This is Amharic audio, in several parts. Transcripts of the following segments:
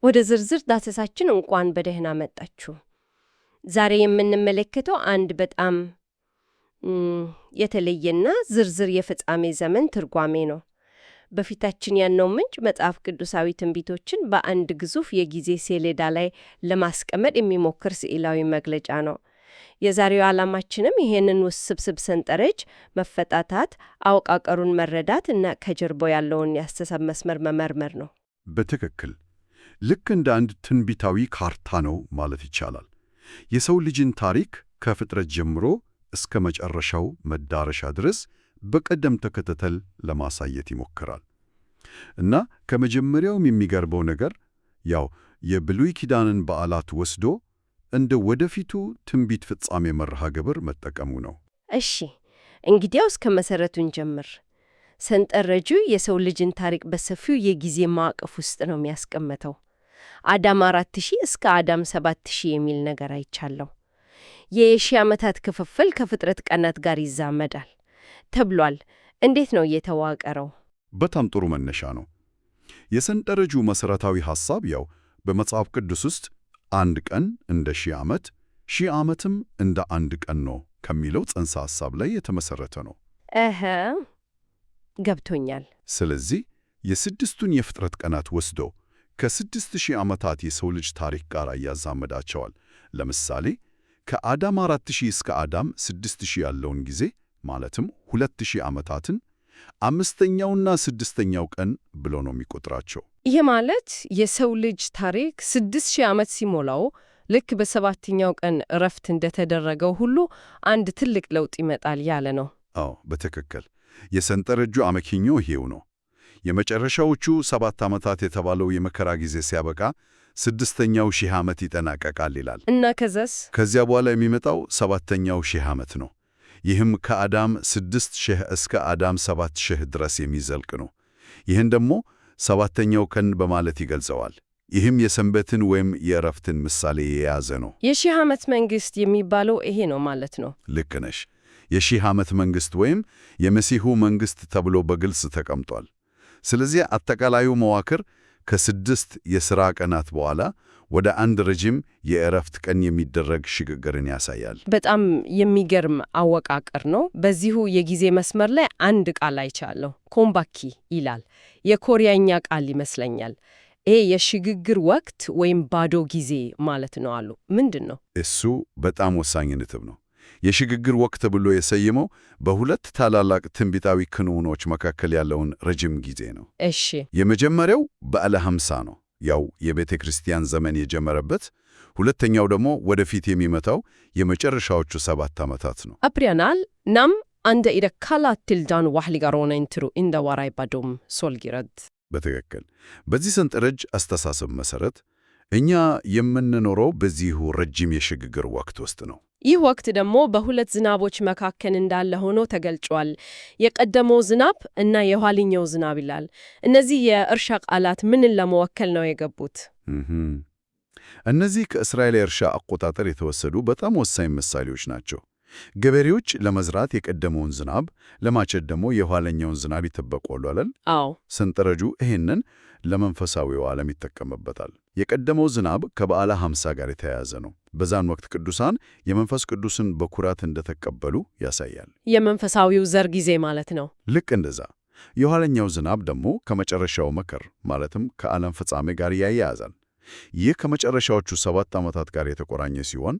ወደ ዝርዝር ዳሰሳችን እንኳን በደህና መጣችሁ። ዛሬ የምንመለከተው አንድ በጣም የተለየና ዝርዝር የፍጻሜ ዘመን ትርጓሜ ነው። በፊታችን ያለው ምንጭ መጽሐፍ ቅዱሳዊ ትንቢቶችን በአንድ ግዙፍ የጊዜ ሰሌዳ ላይ ለማስቀመጥ የሚሞክር ስዕላዊ መግለጫ ነው። የዛሬው ዓላማችንም ይሄንን ውስብስብ ሰንጠረዥ መፈታታት፣ አወቃቀሩን መረዳት እና ከጀርባው ያለውን የአስተሳሰብ መስመር መመርመር ነው። በትክክል ልክ እንደ አንድ ትንቢታዊ ካርታ ነው ማለት ይቻላል። የሰው ልጅን ታሪክ ከፍጥረት ጀምሮ እስከ መጨረሻው መዳረሻ ድረስ በቅደም ተከተል ለማሳየት ይሞክራል። እና ከመጀመሪያውም የሚገርመው ነገር ያው የብሉይ ኪዳንን በዓላት ወስዶ እንደ ወደፊቱ ትንቢት ፍጻሜ መርሃ ግብር መጠቀሙ ነው። እሺ እንግዲያው እስከ መሰረቱን ጀምር። ሰንጠረዡ የሰው ልጅን ታሪክ በሰፊው የጊዜ ማዕቀፍ ውስጥ ነው የሚያስቀምጠው። አዳም 4000 እስከ አዳም 7000 የሚል ነገር አይቻለሁ። የሺህ ዓመታት ክፍፍል ከፍጥረት ቀናት ጋር ይዛመዳል ተብሏል። እንዴት ነው የተዋቀረው? በጣም ጥሩ መነሻ ነው። የሰንጠረዡ መሠረታዊ ሐሳብ ያው በመጽሐፍ ቅዱስ ውስጥ አንድ ቀን እንደ 1000 ዓመት፣ 1000 ዓመትም እንደ አንድ ቀን ነው ከሚለው ጽንሰ ሐሳብ ላይ የተመሠረተ ነው። ገብቶኛል። ስለዚህ የስድስቱን የፍጥረት ቀናት ወስዶ ከ6000 ዓመታት የሰው ልጅ ታሪክ ጋር ያዛመዳቸዋል። ለምሳሌ ከአዳም 4000 እስከ አዳም 6000 ያለውን ጊዜ ማለትም 2000 ዓመታትን አምስተኛውና ስድስተኛው ቀን ብሎ ነው የሚቆጥራቸው። ይህ ማለት የሰው ልጅ ታሪክ 6000 ዓመት ሲሞላው ልክ በሰባተኛው ቀን እረፍት እንደተደረገው ሁሉ አንድ ትልቅ ለውጥ ይመጣል ያለ ነው። አዎ በትክክል የሰንጠረዡ አመክንዮ ይሄው ነው። የመጨረሻዎቹ 7 ዓመታት የተባለው የመከራ ጊዜ ሲያበቃ ስድስተኛው 1000 ዓመት ይጠናቀቃል ይላል። እና ከዚያ በኋላ የሚመጣው ሰባተኛው 1000 ዓመት ነው። ይህም ከአዳም 6000 እስከ አዳም 7000 ድረስ የሚዘልቅ ነው። ይህን ደግሞ ሰባተኛው ቀን በማለት ይገልጸዋል። ይህም የሰንበትን ወይም የእረፍትን ምሳሌ የያዘ ነው። የ1000 ዓመት መንግሥት የሚባለው ይሄ ነው ማለት ነው። ልክ ነሽ። የ1000 ዓመት መንግሥት ወይም የመሲሁ መንግሥት ተብሎ በግልጽ ተቀምጧል። ስለዚህ አጠቃላዩ መዋቅር ከ6 የሥራ ቀናት በኋላ ወደ አንድ ረጅም የእረፍት ቀን የሚደረግ ሽግግርን ያሳያል። በጣም የሚገርም አወቃቀር ነው። በዚሁ የጊዜ መስመር ላይ አንድ ቃል አይቻለሁ። ኮምባኪ ይላል። የኮሪያኛ ቃል ይመስለኛል። ይሄ የሽግግር ወቅት ወይም ባዶ ጊዜ ማለት ነው አሉ። ምንድን ነው እሱ? በጣም ወሳኝ ነጥብ ነው። የሽግግር ወቅት ብሎ የሰየመው በሁለት ታላላቅ ትንቢታዊ ክንውኖች መካከል ያለውን ረጅም ጊዜ ነው። እሺ፣ የመጀመሪያው በዓለ ሃምሳ ነው፣ ያው የቤተ ክርስቲያን ዘመን የጀመረበት። ሁለተኛው ደግሞ ወደፊት የሚመጣው የመጨረሻዎቹ 7 ዓመታት ነው። አፕሪያናል ናም አንደ ኢደ ካላትልዳን ዋህሊጋሮነ ኢንትሩ እንደ ዋራይ ባዶም ሶልጊረድ። በትክክል በዚህ ሰንጠረዥ አስተሳሰብ መሠረት እኛ የምንኖረው በዚሁ ረጅም የሽግግር ወቅት ውስጥ ነው። ይህ ወቅት ደግሞ በሁለት ዝናቦች መካከል እንዳለ ሆኖ ተገልጿል። የቀደመው ዝናብ እና የኋለኛው ዝናብ ይላል። እነዚህ የእርሻ ቃላት ምንን ለመወከል ነው የገቡት? እነዚህ ከእስራኤል የእርሻ አቆጣጠር የተወሰዱ በጣም ወሳኝ ምሳሌዎች ናቸው። ገበሬዎች ለመዝራት የቀደመውን ዝናብ፣ ለማጨድ ደግሞ የኋለኛውን ዝናብ ይጠብቃሉ አይደል? አዎ። ሰንጠረዡ ይህንን ለመንፈሳዊው ዓለም ይጠቀምበታል። የቀደመው ዝናብ ከበዓለ ሃምሳ ጋር የተያያዘ ነው። በዛን ወቅት ቅዱሳን የመንፈስ ቅዱስን በኩራት እንደተቀበሉ ያሳያል። የመንፈሳዊው ዘር ጊዜ ማለት ነው። ልክ እንደዛ። የኋለኛው ዝናብ ደግሞ ከመጨረሻው መከር ማለትም ከዓለም ፍጻሜ ጋር ያያያዛል። ይህ ከመጨረሻዎቹ 7 ዓመታት ጋር የተቆራኘ ሲሆን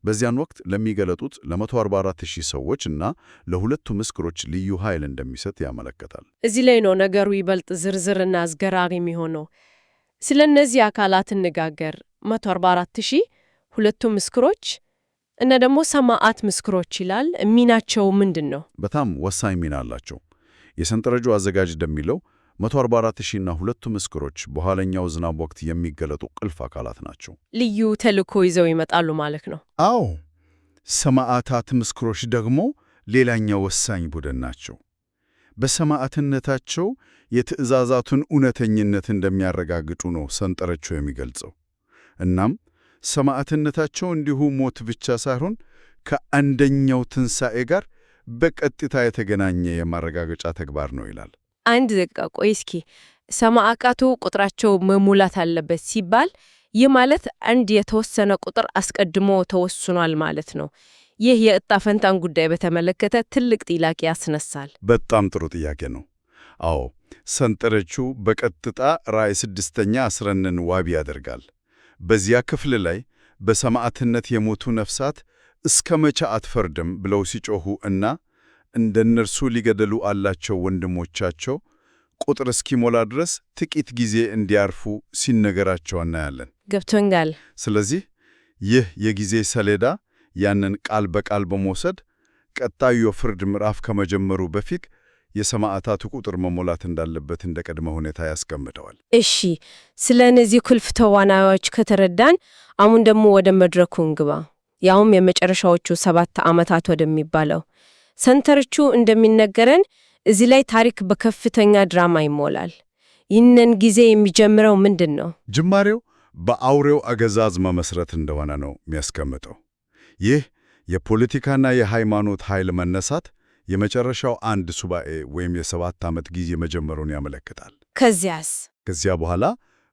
በዚያን ወቅት ለሚገለጡት ለ144,000 ሰዎች እና ለሁለቱ ምስክሮች ልዩ ኃይል እንደሚሰጥ ያመለክታል። እዚህ ላይ ነው ነገሩ ይበልጥ ዝርዝርና አስገራሪ የሚሆነው። ስለ እነዚህ አካላት እንነጋገር። 144,000 ሁለቱ ምስክሮች እና ደግሞ ሰማዕት ምስክሮች ይላል። ሚናቸው ምንድን ነው? በጣም ወሳኝ ሚና አላቸው። የሰንጠረዡ አዘጋጅ እንደሚለው 144,000 እና ሁለቱ ምስክሮች በኋለኛው ዝናብ ወቅት የሚገለጡ ቁልፍ አካላት ናቸው። ልዩ ተልእኮ ይዘው ይመጣሉ ማለት ነው። አዎ። ሰማዕታት ምስክሮች ደግሞ ሌላኛው ወሳኝ ቡድን ናቸው። በሰማዕትነታቸው የትእዛዛቱን እውነተኝነት እንደሚያረጋግጡ ነው ሰንጠረዡ የሚገልጸው። እናም ሰማዕትነታቸው እንዲሁ ሞት ብቻ ሳይሆን ከአንደኛው ትንሣኤ ጋር በቀጥታ የተገናኘ የማረጋገጫ ተግባር ነው ይላል። አንድ ደቂቃ ቆይ እስኪ። ሰማዕታቱ ቁጥራቸው መሙላት አለበት ሲባል ይህ ማለት አንድ የተወሰነ ቁጥር አስቀድሞ ተወስኗል ማለት ነው። ይህ የዕጣ ፈንታን ጉዳይ በተመለከተ ትልቅ ጥያቄ ያስነሳል። በጣም ጥሩ ጥያቄ ነው። አዎ፣ ሰንጠረዡ በቀጥታ ራእይ 6ኛ 10ን ዋቢ ያደርጋል። በዚያ ክፍል ላይ በሰማዕትነት የሞቱ ነፍሳት እስከ መቼ አትፈርድም ብለው ሲጮኹ እና እንደነርሱ ሊገደሉ አላቸው ወንድሞቻቸው ቁጥር እስኪሞላ ድረስ ጥቂት ጊዜ እንዲያርፉ ሲነገራቸው እናያለን። ገብቶኛል። ስለዚህ ይህ የጊዜ ሰሌዳ ያንን ቃል በቃል በመውሰድ ቀጣዩ የፍርድ ምዕራፍ ከመጀመሩ በፊት የሰማዕታቱ ቁጥር መሞላት እንዳለበት እንደ ቅድመ ሁኔታ ያስቀምጠዋል። እሺ፣ ስለ እነዚህ ቁልፍ ተዋናዮች ከተረዳን አሁን ደግሞ ወደ መድረኩ እንግባ። ያውም የመጨረሻዎቹ 7 ዓመታት ወደሚባለው ሰንጠረዡ እንደሚነገረን እዚህ ላይ ታሪክ በከፍተኛ ድራማ ይሞላል። ይህንን ጊዜ የሚጀምረው ምንድን ነው? ጅማሬው በአውሬው አገዛዝ መመስረት እንደሆነ ነው የሚያስቀምጠው። ይህ የፖለቲካና የሃይማኖት ኃይል መነሳት የመጨረሻው አንድ ሱባኤ ወይም የ7 ዓመት ጊዜ መጀመሩን ያመለክታል። ከዚያስ? ከዚያ በኋላ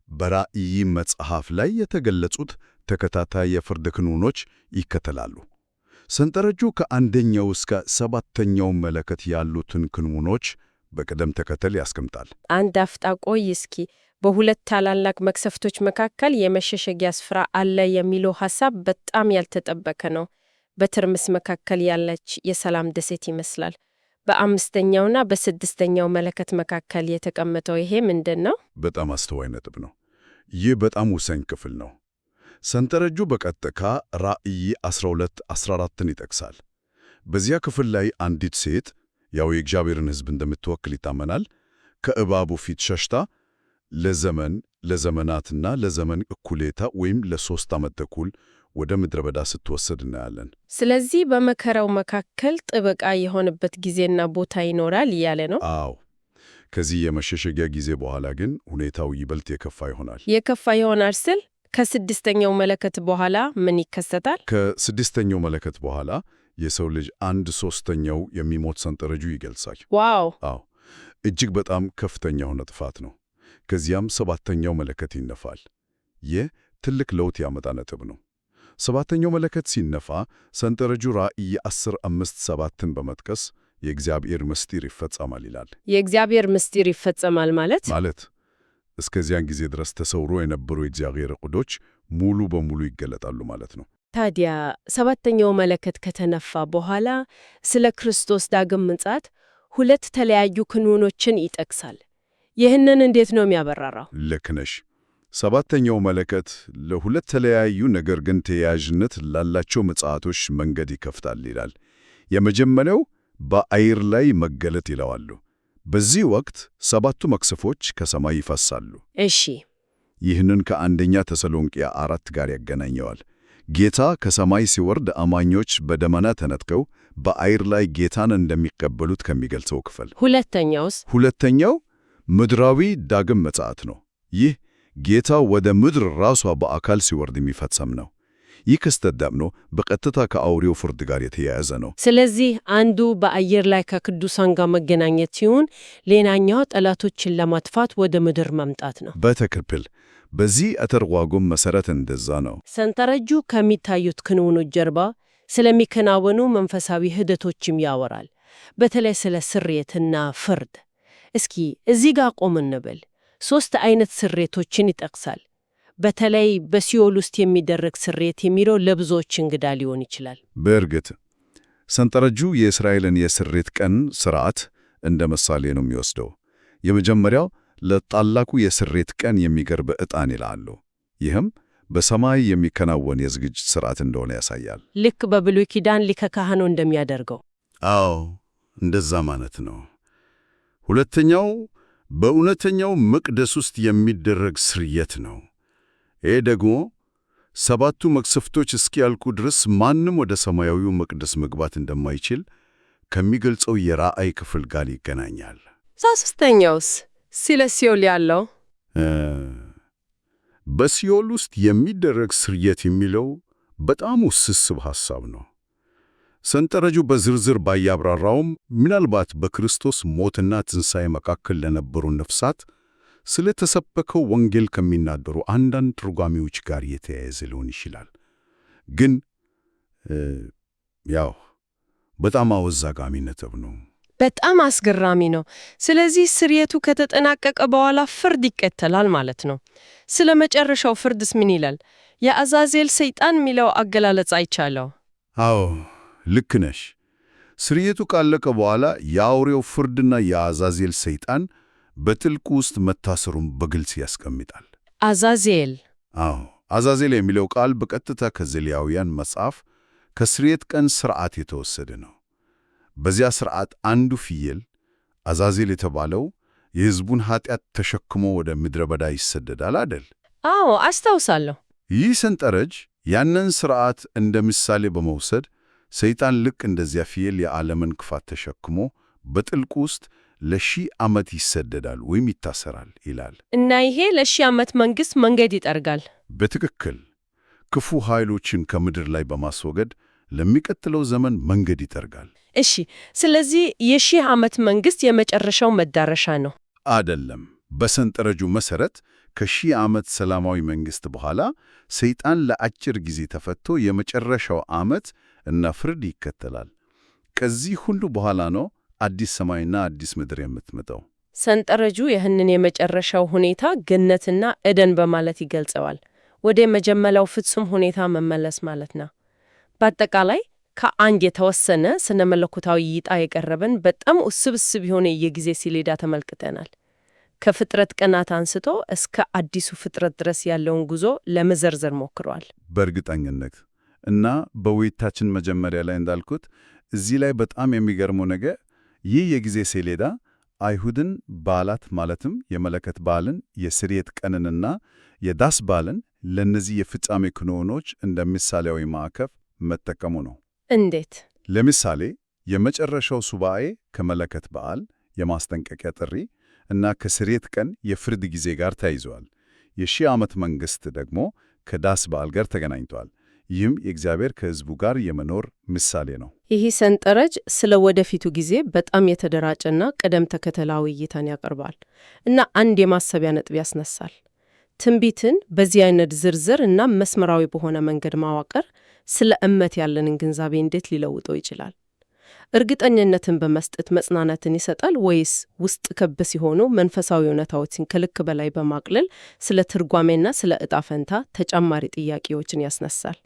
በራእይ መጽሐፍ ላይ የተገለጹት ተከታታይ የፍርድ ክንውኖች ይከተላሉ። ሰንጠረዡ ከአንደኛው እስከ 7ኛው መለከት ያሉትን ክንውኖች በቅደም ተከተል ያስቀምጣል። አንድ አፍታ ቆይ እስኪ። በሁለት ታላላቅ መቅሰፍቶች መካከል የመሸሸጊያ ስፍራ አለ የሚለው ሐሳብ በጣም ያልተጠበቀ ነው። በትርምስ መካከል ያለች የሰላም ደሴት ይመስላል። በ5ኛውና በ6ኛው መለከት መካከል የተቀመጠው ይሄ ምንድን ነው? በጣም አስተዋይ ነጥብ ነው። ይህ በጣም ወሳኝ ክፍል ነው። ሰንጠረዡ በቀጥታ ራእይ 12:14ን ይጠቅሳል። በዚያ ክፍል ላይ አንዲት ሴት ያው የእግዚአብሔርን ሕዝብ እንደምትወክል ይታመናል፣ ከእባቡ ፊት ሸሽታ ለዘመናትና ለዘመን እኩሌታ ወይም ለ3 ዓመት ተኩል ወደ ምድረ በዳ ስትወሰድ እናያለን። ስለዚህ በመከራው መካከል ጥበቃ የሆነበት ጊዜና ቦታ ይኖራል እያለ ነው። አዎ። ከዚህ የመሸሸጊያ ጊዜ በኋላ ግን ሁኔታው ይበልጥ የከፋ ይሆናል። የከፋ ይሆናል ስል ከ6ኛው መለከት በኋላ ምን ይከሰታል? ከ6ኛው መለከት በኋላ የሰው ልጅ 1/3ኛው የሚሞት ሰንጠረዡ ይገልጻል። ዋው! አዎ፣ እጅግ በጣም ከፍተኛ የሆነ ጥፋት ነው። ከዚያም 7ኛው መለከት ይነፋል። ይህ ትልቅ ለውጥ ያመጣ ነጥብ ነው። 7ኛው መለከት ሲነፋ ሰንጠረዡ ራእይ 10:5-7ን በመጥቀስ የእግዚአብሔር ምስጢር ይፈጸማል ይላል። የእግዚአብሔር ምስጢር ይፈጸማል ማለት እስከዚያን ጊዜ ድረስ ተሰውሮ የነበሩ የእግዚአብሔር ዕቅዶች ሙሉ በሙሉ ይገለጣሉ ማለት ነው። ታዲያ 7ኛው መለከት ከተነፋ በኋላ ስለ ክርስቶስ ዳግም ምጽአት 2 ተለያዩ ክንውኖችን ይጠቅሳል። ይህንን እንዴት ነው የሚያበራራው? ልክ ነሽ። 7ኛው መለከት ለ2 ተለያዩ ነገር ግን ተያያዥነት ላላቸው ምጽአቶች መንገድ ይከፍታል ይላል። የመጀመሪያው በአየር ላይ መገለጥ ይለዋሉ። በዚህ ወቅት 7ቱ መቅሰፎች ከሰማይ ይፈሳሉ። እሺ፣ ይህንን ከአንደኛ ተሰሎንቄ 4 ጋር ያገናኘዋል። ጌታ ከሰማይ ሲወርድ አማኞች በደመና ተነጥቀው በአየር ላይ ጌታን እንደሚቀበሉት ከሚገልጸው ክፍል። ሁለተኛውስ? ሁለተኛው ምድራዊ ዳግም ምጽአት ነው። ይህ ጌታ ወደ ምድር ራሷ በአካል ሲወርድ የሚፈጸም ነው። ይህ ክስተት ደግሞ በቀጥታ ከአውሬው ፍርድ ጋር የተያያዘ ነው። ስለዚህ አንዱ በአየር ላይ ከቅዱሳን ጋር መገናኘት ሲሆን፣ ሌላኛው ጠላቶችን ለማጥፋት ወደ ምድር መምጣት ነው። በትክክል። በዚህ አተርጓጉም መሰረት እንደዛ ነው። ሰንጠረዡ ከሚታዩት ክንውኖች ጀርባ ስለሚከናወኑ መንፈሳዊ ሂደቶችም ያወራል። በተለይ ስለ ስርየትና ፍርድ። እስኪ እዚህ ጋር ቆም እንበል። 3 አይነት ስርየቶችን ይጠቅሳል። በተለይ በሲኦል ውስጥ የሚደረግ ስርየት የሚለው ለብዙዎች እንግዳ ሊሆን ይችላል። በእርግጥ ሰንጠረዡ የእስራኤልን የስርየት ቀን ሥርዓት እንደ ምሳሌ ነው የሚወስደው። የመጀመሪያው ለታላቁ የስርየት ቀን የሚቀርብ ዕጣን ይላሉ። ይህም በሰማይ የሚከናወን የዝግጅት ሥርዓት እንደሆነ ያሳያል። ልክ በብሉይ ኪዳን ሊቀ ካህኑ እንደሚያደርገው። አዎ፣ እንደዛ ማለት ነው። ሁለተኛው በእውነተኛው መቅደስ ውስጥ የሚደረግ ስርየት ነው። ይህ ደግሞ 7ቱ መቅሰፍቶች እስኪያልቁ ድረስ ማንም ወደ ሰማያዊው መቅደስ መግባት እንደማይችል ከሚገልጸው የራእይ ክፍል ጋር ይገናኛል። ሦስተኛውስ ስለ ሲኦል ያለው? በሲኦል ውስጥ የሚደረግ ስርየት የሚለው በጣም ውስብስብ ሐሳብ ነው። ሰንጠረዡ በዝርዝር ባያብራራውም ምናልባት በክርስቶስ ሞትና ትንሣኤ መካከል ለነበሩ ነፍሳት ስለ ተሰበከው ወንጌል ከሚናገሩ አንዳንድ ትርጓሜዎች ጋር የተያያዘ ሊሆን ይችላል። ግን ያው በጣም አወዛጋቢ ነጥብ ነው። በጣም አስገራሚ ነው። ስለዚህ ስርየቱ ከተጠናቀቀ በኋላ ፍርድ ይከተላል ማለት ነው። ስለ መጨረሻው ፍርድስ ምን ይላል? የአዛዜል ሰይጣን የሚለው አገላለጽ አይቻለው። አዎ ልክ ነሽ። ስርየቱ ካለቀ በኋላ የአውሬው ፍርድና የአዛዜል ሰይጣን በጥልቁ ውስጥ መታሰሩን በግልጽ ያስቀምጣል። አዛዜል። አዎ አዛዜል የሚለው ቃል በቀጥታ ከዘሌዋውያን መጽሐፍ ከስርየት ቀን ሥርዓት የተወሰደ ነው። በዚያ ሥርዓት አንዱ ፍየል አዛዜል የተባለው የሕዝቡን ኃጢአት ተሸክሞ ወደ ምድረ በዳ ይሰደዳል አደል? አዎ አስታውሳለሁ። ይህ ሰንጠረዥ ያንን ሥርዓት እንደ ምሳሌ በመውሰድ ሰይጣን ልክ እንደዚያ ፍየል የዓለምን ክፋት ተሸክሞ በጥልቁ ውስጥ ለ1000 ዓመት ይሰደዳል ወይም ይታሰራል ይላል። እና ይሄ ለ1000 ዓመት መንገድ ይጠርጋል። በትክክል ክፉ ኃይሎችን ከምድር ላይ በማስወገድ ለሚቀጥለው ዘመን መንገድ ይጠርጋል። እሺ፣ ስለዚህ የ1000 ዓመት መንግሥት የመጨረሻው መዳረሻ ነው አደለም? በሰንጠረዡ መሠረት ከ1000 ዓመት ሰላማዊ መንግሥት በኋላ ሰይጣን ለአጭር ጊዜ ተፈቶ የመጨረሻው ዓመት እና ፍርድ ይከተላል። ከዚህ ሁሉ በኋላ ነው አዲስ ሰማይና አዲስ ምድር የምትመጣው። ሰንጠረዡ ይህንን የመጨረሻው ሁኔታ ገነትና ኤደን በማለት ይገልጸዋል። ወደ መጀመሪያው ፍጹም ሁኔታ መመለስ ማለት ነው። በአጠቃላይ ከአንድ የተወሰነ ስነ መለኮታዊ እይታ የቀረበን በጣም ውስብስብ የሆነ የጊዜ ሰሌዳ ተመልክተናል። ከፍጥረት ቀናት አንስቶ እስከ አዲሱ ፍጥረት ድረስ ያለውን ጉዞ ለመዘርዘር ሞክረዋል። በእርግጠኝነት እና በውይይታችን መጀመሪያ ላይ እንዳልኩት እዚህ ላይ በጣም የሚገርመው ነገር ይህ የጊዜ ሰሌዳ አይሁድን በዓላት ማለትም የመለከት በዓልን፣ የስርየት ቀንንና የዳስ በዓልን ለእነዚህ የፍጻሜ ክንውኖች እንደ ምሳሌያዊ ማዕቀፍ መጠቀሙ ነው። እንዴት? ለምሳሌ የመጨረሻው ሱባኤ ከመለከት በዓል የማስጠንቀቂያ ጥሪ እና ከስርየት ቀን የፍርድ ጊዜ ጋር ተያይዘዋል። የ1000 ዓመት መንግሥት ደግሞ ከዳስ በዓል ጋር ተገናኝቷል። ይህም የእግዚአብሔር ከሕዝቡ ጋር የመኖር ምሳሌ ነው። ይህ ሰንጠረዥ ስለ ወደፊቱ ጊዜ በጣም የተደራጀና ቅደም ተከተላዊ እይታን ያቀርባል እና አንድ የማሰቢያ ነጥብ ያስነሳል። ትንቢትን በዚህ አይነት ዝርዝር እና መስመራዊ በሆነ መንገድ ማዋቀር ስለ እምነት ያለንን ግንዛቤ እንዴት ሊለውጠው ይችላል? እርግጠኝነትን በመስጠት መጽናናትን ይሰጣል ወይስ ውስጥ ከብ ሲሆኑ መንፈሳዊ እውነታዎችን ከልክ በላይ በማቅለል ስለ ትርጓሜና ስለ ዕጣ ፈንታ ተጨማሪ ጥያቄዎችን ያስነሳል?